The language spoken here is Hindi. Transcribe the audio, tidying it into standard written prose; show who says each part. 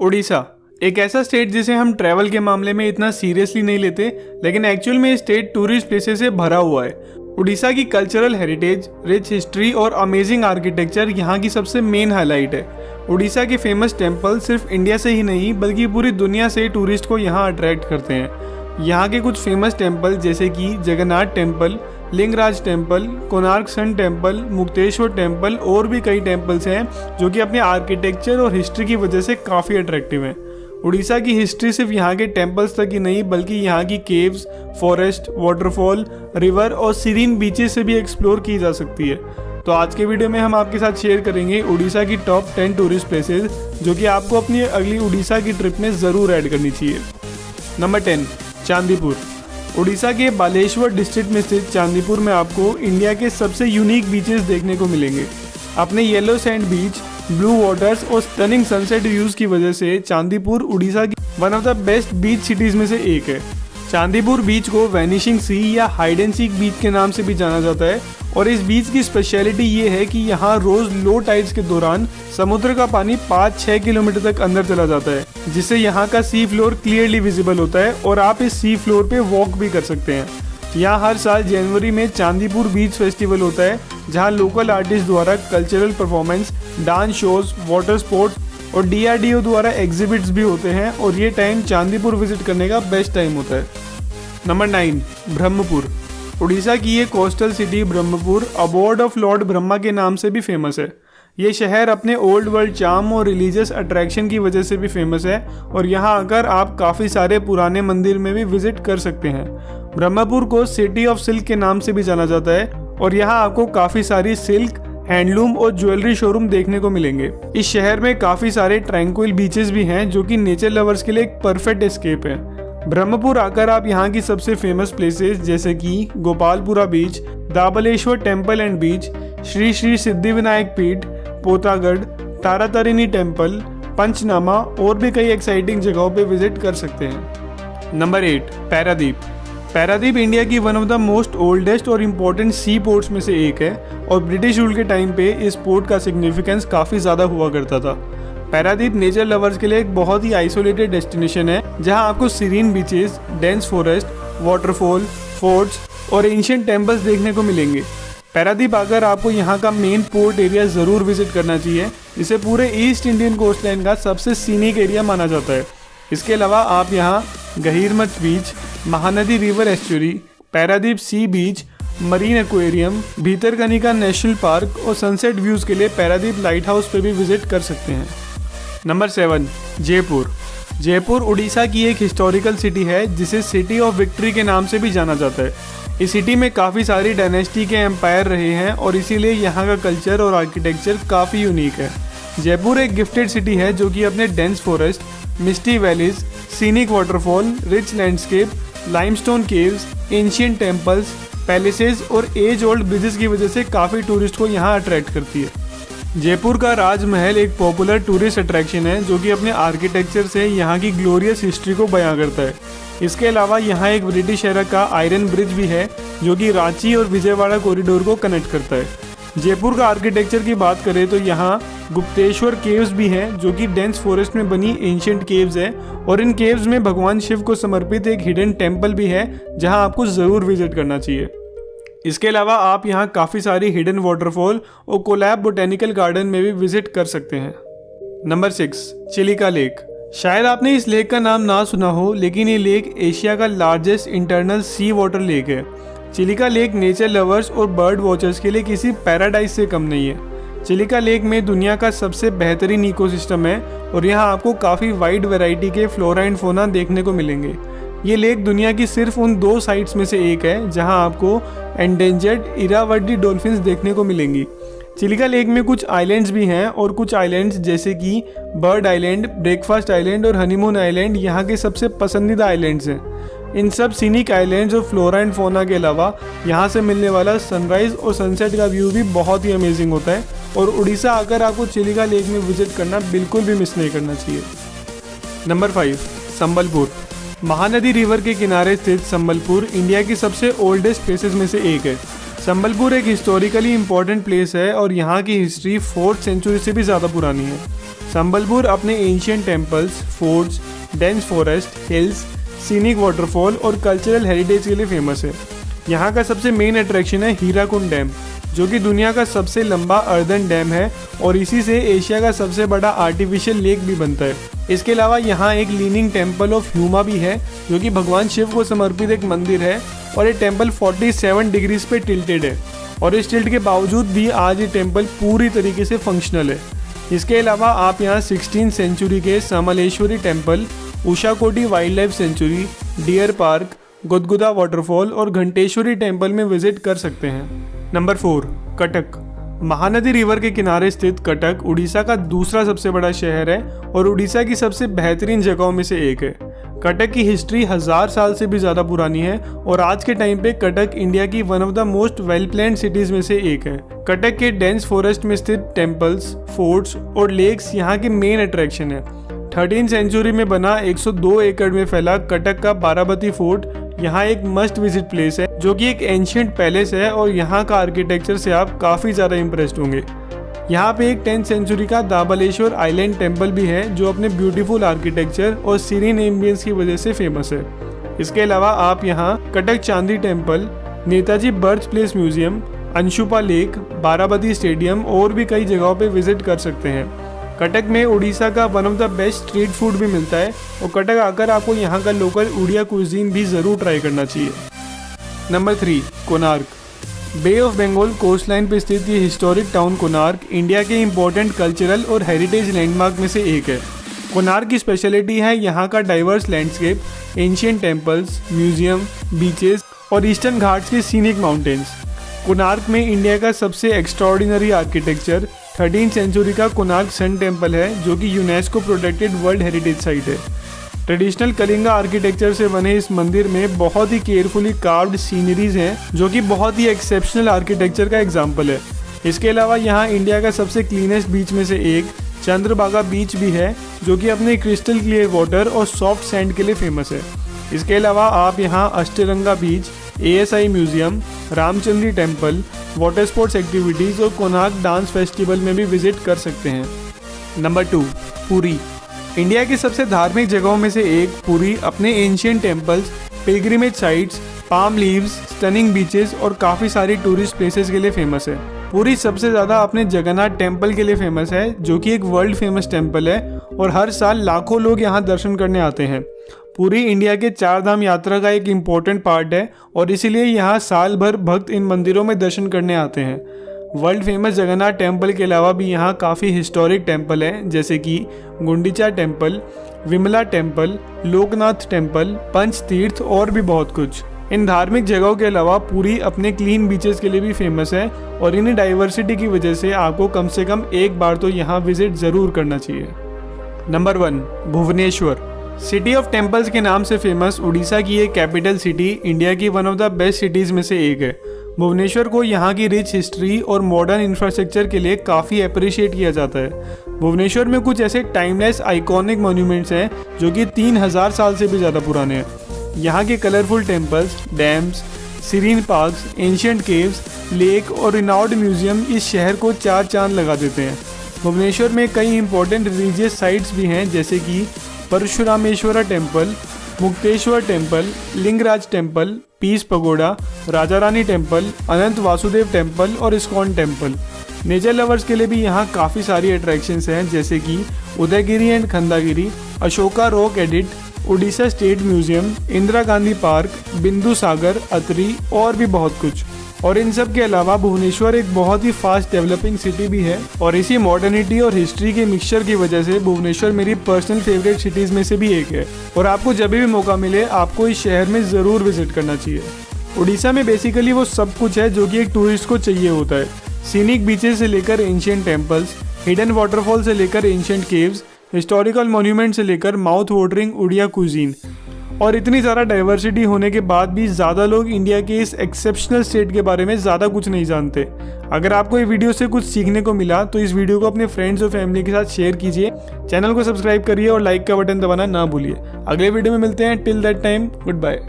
Speaker 1: उड़ीसा एक ऐसा स्टेट जिसे हम ट्रैवल के मामले में इतना सीरियसली नहीं लेते, लेकिन एक्चुअल में ये स्टेट टूरिस्ट प्लेसेस से भरा हुआ है। उड़ीसा की कल्चरल हेरिटेज, रिच हिस्ट्री और अमेजिंग आर्किटेक्चर यहाँ की सबसे मेन हाईलाइट है। उड़ीसा के फेमस टेम्पल सिर्फ इंडिया से ही नहीं बल्कि पूरी दुनिया से टूरिस्ट को यहाँ अट्रैक्ट करते हैं। यहाँ के कुछ फेमस टेम्पल जैसे कि Jagannath temple, Lingaraj temple, Konark sun temple, Mukteshwar temple और भी कई टेम्पल्स हैं जो कि अपने आर्किटेक्चर और हिस्ट्री की वजह से काफ़ी अट्रैक्टिव हैं। उड़ीसा की हिस्ट्री सिर्फ यहाँ के टेम्पल्स तक ही नहीं बल्कि यहाँ की केव्स, फॉरेस्ट, वाटरफॉल, रिवर और सीरीन बीचेस से भी एक्सप्लोर की जा सकती है। तो आज के वीडियो में हम आपके साथ शेयर करेंगे उड़ीसा की टॉप 10 टूरिस्ट प्लेसेस जो कि आपको अपनी अगली उड़ीसा की ट्रिप में ज़रूर ऐड करनी चाहिए। नंबर 10, चांदीपुर। उड़ीसा के बालेश्वर डिस्ट्रिक्ट में स्थित चांदीपुर में आपको इंडिया के सबसे यूनिक बीचेस देखने को मिलेंगे। अपने yellow sand beach, blue waters और स्टनिंग सनसेट व्यूज की वजह से चांदीपुर उड़ीसा की one of the best beach cities में से एक है। चांदीपुर बीच को वैनिशिंग सी या हाइड एंड सीक बीच के नाम से भी जाना जाता है और इस बीच की स्पेशलिटी ये है कि यहाँ रोज लो टाइड्स के दौरान समुद्र का पानी 5-6 किलोमीटर तक अंदर चला जाता है, जिससे यहाँ का सी फ्लोर क्लियरली विजिबल होता है और आप इस सी फ्लोर पे वॉक भी कर सकते हैं। यहाँ हर साल जनवरी में चांदीपुर बीच फेस्टिवल होता है जहाँ लोकल आर्टिस्ट द्वारा cultural performance, dance shows, water sports और DRDO द्वारा एग्जिबिट्स भी होते हैं और ये टाइम चांदीपुर विजिट करने का बेस्ट टाइम होता है। नंबर 9, ब्रह्मपुर। उड़ीसा की ये coastal city Brahmapur abode of lord Brahma के नाम से भी फेमस है। ये शहर अपने ओल्ड वर्ल्ड चार्म और रिलीजियस अट्रैक्शन की वजह से भी फेमस है और यहाँ आकर आप काफ़ी सारे पुराने मंदिर में भी विजिट कर सकते हैं। ब्रह्मपुर को सिटी ऑफ सिल्क के नाम से भी जाना जाता है और यहाँ आपको काफ़ी सारी सिल्क, हैंडलूम और ज्वेलरी शोरूम देखने को मिलेंगे। इस शहर में काफ़ी सारे ट्रैंक्विल बीचेस भी हैं जो कि नेचर लवर्स के लिए एक परफेक्ट एस्केप है। ब्रह्मपुर आकर आप यहाँ की सबसे फेमस प्लेसेस जैसे कि गोपालपुरा बीच, दाबलेश्वर टेम्पल एंड बीच, श्री श्री सिद्धिविनायक पीठ, पोतागढ़, तारातारिणी टेम्पल, पंचनामा और भी कई एक्साइटिंग जगहों पे विजिट कर सकते हैं। नंबर 8, पारादीप। पारादीप इंडिया की one of the most oldest और इम्पोर्टेंट सी पोर्ट्स में से एक है और ब्रिटिश रूल के टाइम पे इस पोर्ट का सिग्निफिकेंस काफ़ी ज़्यादा हुआ करता था। पारादीप नेचर लवर्स के लिए एक बहुत ही आइसोलेटेड डेस्टिनेशन है जहां आपको serene beaches, dense forest, waterfall, forts और एंशिएंट टेम्पल्स देखने को मिलेंगे। पारादीप आकर आपको यहाँ का मेन पोर्ट एरिया ज़रूर विजिट करना चाहिए, जिसे पूरे ईस्ट इंडियन कोस्ट लाइन का सबसे सीनिक एरिया माना जाता है। इसके अलावा आप यहाँ Gahirmatha beach, Mahanadi river estuary, Paradip sea beach, marine aquarium, Bhitarkanika national park और सनसेट व्यूज़ के लिए पारादीप लाइट हाउस पे भी विजिट कर सकते हैं। नंबर 7, जयपुर। जयपुर उड़ीसा की एक हिस्टोरिकल सिटी है जिसे सिटी ऑफ विक्ट्री के नाम से भी जाना जाता है। इस सिटी में काफ़ी सारी डायनेस्टी के एम्पायर रहे हैं और इसीलिए यहाँ का कल्चर और आर्किटेक्चर काफ़ी यूनिक है। जयपुर एक गिफ्टेड सिटी है जो कि अपने dense forest, misty valleys, scenic waterfall, rich landscape, limestone caves, ancient temples, palaces और एज ओल्ड ब्रिजेस की वजह से काफ़ी टूरिस्ट को यहाँ अट्रैक्ट करती है। जयपुर का राजमहल एक पॉपुलर टूरिस्ट अट्रैक्शन है जो कि अपने आर्किटेक्चर से यहाँ की ग्लोरियस हिस्ट्री को बयां करता है। इसके अलावा यहाँ एक ब्रिटिश एरा का आयरन ब्रिज भी है जो कि रांची और विजयवाड़ा कॉरिडोर को कनेक्ट करता है। जयपुर का आर्किटेक्चर की बात करें तो यहाँ गुप्तेश्वर केव्स भी हैं जो कि डेंस फॉरेस्ट में बनी एंशिएंट केव्स हैं और इन केव्स में भगवान शिव को समर्पित एक हिडन टेम्पल भी है जहाँ आपको ज़रूर विजिट करना चाहिए। इसके अलावा आप यहाँ काफ़ी सारी हिडन वाटरफॉल और कोलैब बोटेनिकल गार्डन में भी विजिट कर सकते हैं। Number 6, Chilika lake. शायद आपने इस लेक का नाम ना सुना हो, लेकिन ये लेक एशिया का largest internal sea water lake है। चिलिका लेक नेचर लवर्स और बर्ड वॉचर्स के लिए किसी पैराडाइज से कम नहीं है। चिलिका लेक में दुनिया का सबसे बेहतरीन इकोसिस्टम है और यहाँ आपको काफ़ी वाइड वैरायटी के फ्लोरा एंड फोना देखने को मिलेंगे। ये लेक दुनिया की सिर्फ उन 2 साइट्स में से एक है जहां आपको एंडेंजर्ड इरावदी डॉल्फिन्स देखने को मिलेंगी। चिलिका लेक में कुछ आइलैंड्स भी हैं और कुछ आइलैंड्स जैसे कि बर्ड आइलैंड, ब्रेकफास्ट आइलैंड और हनीमून आइलैंड यहाँ के सबसे पसंदीदा आइलैंड्स हैं। इन सब सीनिक आइलैंड्स और फ्लोरा एंड फोना के अलावा यहाँ से मिलने वाला सनराइज़ और सनसेट का व्यू भी बहुत ही अमेजिंग होता है और उड़ीसा आकर आपको चिलिका लेक में विजिट करना बिल्कुल भी मिस नहीं करना चाहिए। नंबर 5, संबलपुर। महानदी रिवर के किनारे स्थित संबलपुर इंडिया की सबसे ओल्डेस्ट प्लेसेस में से एक है। संबलपुर एक हिस्टोरिकली इम्पोर्टेंट प्लेस है और यहाँ की हिस्ट्री 4th सेंचुरी से भी ज़्यादा पुरानी है। संबलपुर अपने ancient temples, forts, dense forest, hills, scenic waterfall और कल्चरल हेरिटेज के लिए फेमस है। यहाँ का सबसे मेन अट्रैक्शन है हीराकुंड डैम, जो कि दुनिया का सबसे लंबा अर्दन डैम है और इसी से एशिया का सबसे बड़ा आर्टिफिशियल लेक भी बनता है। इसके अलावा यहाँ एक लीनिंग टेम्पल ऑफ ह्यूमा भी है, जो कि भगवान शिव को समर्पित एक मंदिर है और ये टेम्पल 47 डिग्रीज पे टिल्टेड है और इस टिल्ट के बावजूद भी आज ये टेम्पल पूरी तरीके से फंक्शनल है। इसके अलावा आप यहाँ 16th सेंचुरी के Samaleswari temple, Ushakothi wildlife sanctuary, deer park, Gudguda waterfall और घंटेश्वरी टेम्पल में विजिट कर सकते हैं। नंबर 4, कटक। महानदी रिवर के किनारे स्थित कटक उड़ीसा का दूसरा सबसे बड़ा शहर है और उड़ीसा की सबसे बेहतरीन जगहों में से एक है। कटक की हिस्ट्री 1000 साल से भी ज़्यादा पुरानी है और आज के टाइम पे कटक इंडिया की one of the most well planned cities में से एक है। कटक के डेंस फॉरेस्ट में स्थित टेम्पल्स, फोर्ट्स और लेक्स यहाँ के मेन अट्रैक्शन है। 13th सेंचुरी में बना 102 एकड़ में फैला कटक का बाराबती फोर्ट यहाँ एक मस्ट विजिट प्लेस है, जो कि एक एंशियंट पैलेस है और यहाँ का आर्किटेक्चर से आप काफ़ी ज़्यादा इम्प्रेस्ड होंगे। यहाँ पे एक 10th सेंचुरी का दाबलेश्वर आइलैंड टेम्पल भी है, जो अपने ब्यूटीफुल आर्किटेक्चर और सीरीन एम्बियंस की वजह से फेमस है। इसके अलावा आप यहाँ Cuttack Chandi temple, Netaji birth place museum, Anshupa lake, Barabati stadium और भी कई जगहों पे विजिट कर सकते हैं। कटक में उड़ीसा का one of the best street food भी मिलता है और कटक आकर आपको यहाँ का लोकल उड़िया कुजीन भी ज़रूर ट्राई करना चाहिए। Number 3, Konark. Bay of Bengal coast line पर स्थित ये हिस्टोरिक टाउन कोणार्क इंडिया के इम्पोर्टेंट कल्चरल और हेरिटेज लैंडमार्क में से एक है। कोणार्क की स्पेशलिटी है यहाँ का diverse landscape, ancient temples, museum, beaches और ईस्टर्न घाट्स के सीनिक माउंटेन्स। कोणार्क में इंडिया का सबसे एक्स्ट्राऑर्डिनरी आर्किटेक्चर 13th सेंचुरी का कोणार्क सन टेम्पल है, जो कि UNESCO protected world heritage site है। ट्रेडिशनल कलिंगा आर्किटेक्चर से बने इस मंदिर में बहुत ही केयरफुली कार्व्ड सीनरीज हैं, जो कि बहुत ही एक्सेप्शनल आर्किटेक्चर का एग्जाम्पल है। इसके अलावा यहाँ इंडिया का सबसे क्लीनेस्ट बीच में से एक चंद्रभागा बीच भी है, जो कि अपने क्रिस्टल क्लियर वाटर और सॉफ्ट सैंड के लिए फेमस है। इसके अलावा आप यहाँ Ashtaranga beach, ASI museum, Ramachandi temple, water sports activities और कोणार्क डांस फेस्टिवल में भी विजिट कर सकते हैं। नंबर 2, पुरी। इंडिया की सबसे धार्मिक जगहों में से एक पुरी अपने ancient temples, pilgrimage sites, palm leaves, stunning beaches और काफ़ी सारी टूरिस्ट प्लेसेस के लिए फेमस है। पुरी सबसे ज़्यादा अपने जगन्नाथ टेम्पल के लिए फेमस है, जो कि एक वर्ल्ड फेमस टेम्पल है और हर साल लाखों लोग यहाँ दर्शन करने आते हैं। पुरी इंडिया के 4 धाम यात्रा का एक इम्पोर्टेंट पार्ट है और इसीलिए यहाँ साल भर भक्त इन मंदिरों में दर्शन करने आते हैं। वर्ल्ड फेमस जगन्नाथ टेम्पल के अलावा भी यहाँ काफ़ी हिस्टोरिक टेम्पल हैं, जैसे कि Gundicha temple, Vimala temple, Loknath temple, Panch Tirtha और भी बहुत कुछ। इन धार्मिक जगहों के अलावा पुरी अपने क्लीन बीचेस के लिए भी फेमस है और इन्हीं डाइवर्सिटी की वजह से आपको कम से कम एक बार तो यहाँ विजिट ज़रूर करना चाहिए। Number 1, Bhubaneswar. City of temples के नाम से फेमस उड़ीसा की एक कैपिटल सिटी इंडिया की one of the best cities में से एक है। भुवनेश्वर को यहाँ की रिच हिस्ट्री और मॉडर्न इंफ्रास्ट्रक्चर के लिए काफ़ी अप्रिशिएट किया जाता है। भुवनेश्वर में कुछ ऐसे टाइमलेस आइकॉनिक मॉन्यूमेंट्स हैं जो कि 3000 साल से भी ज़्यादा पुराने हैं। यहाँ के colourful temples, dams, serene parks, ancient caves, lake और रिनाउंड म्यूजियम इस शहर को 4 चांद लगा देते हैं। भुवनेश्वर में कई इंपॉर्टेंट रिलीजियस साइट्स भी हैं, जैसे कि Parashurameswara temple, Mukteshwar temple, Lingaraj temple, peace pagoda, Raja Rani temple, Ananta Vasudev temple और इस्कॉन टेम्पल। नेचर लवर्स के लिए भी यहाँ काफ़ी सारी अट्रैक्शंस हैं, जैसे कि उदयगिरी एंड खंडागिरी, अशोका रॉक एडिट, Orissa state museum, Indira Gandhi park, Bindu Sagar, Atri और भी बहुत कुछ। और इन सब के अलावा भुवनेश्वर एक बहुत ही फास्ट डेवलपिंग सिटी भी है और इसी मॉडर्निटी और हिस्ट्री के मिक्सचर की वजह से भुवनेश्वर मेरी पर्सनल फेवरेट सिटीज़ में से भी एक है और आपको जब भी मौका मिले आपको इस शहर में ज़रूर विजिट करना चाहिए। उड़ीसा में बेसिकली वो सब कुछ है जो कि एक टूरिस्ट को चाहिए होता है। सीनिक बीचेस से लेकर एंशियंट टेम्पल्स, हिडन वाटरफॉल से लेकर एंशियंट केव्स, हिस्टोरिकल मॉन्यूमेंट से लेकर माउथ वाटरिंग उड़िया कुजीन। और इतनी ज़्यादा डाइवर्सिटी होने के बाद भी ज़्यादा लोग इंडिया के इस एक्सेप्शनल स्टेट के बारे में ज़्यादा कुछ नहीं जानते। अगर आपको ये वीडियो से कुछ सीखने को मिला तो इस वीडियो को अपने फ्रेंड्स और फैमिली के साथ शेयर कीजिए, चैनल को सब्सक्राइब करिए और लाइक का बटन दबाना ना भूलिए। अगले वीडियो में मिलते हैं। Till that time, good bye.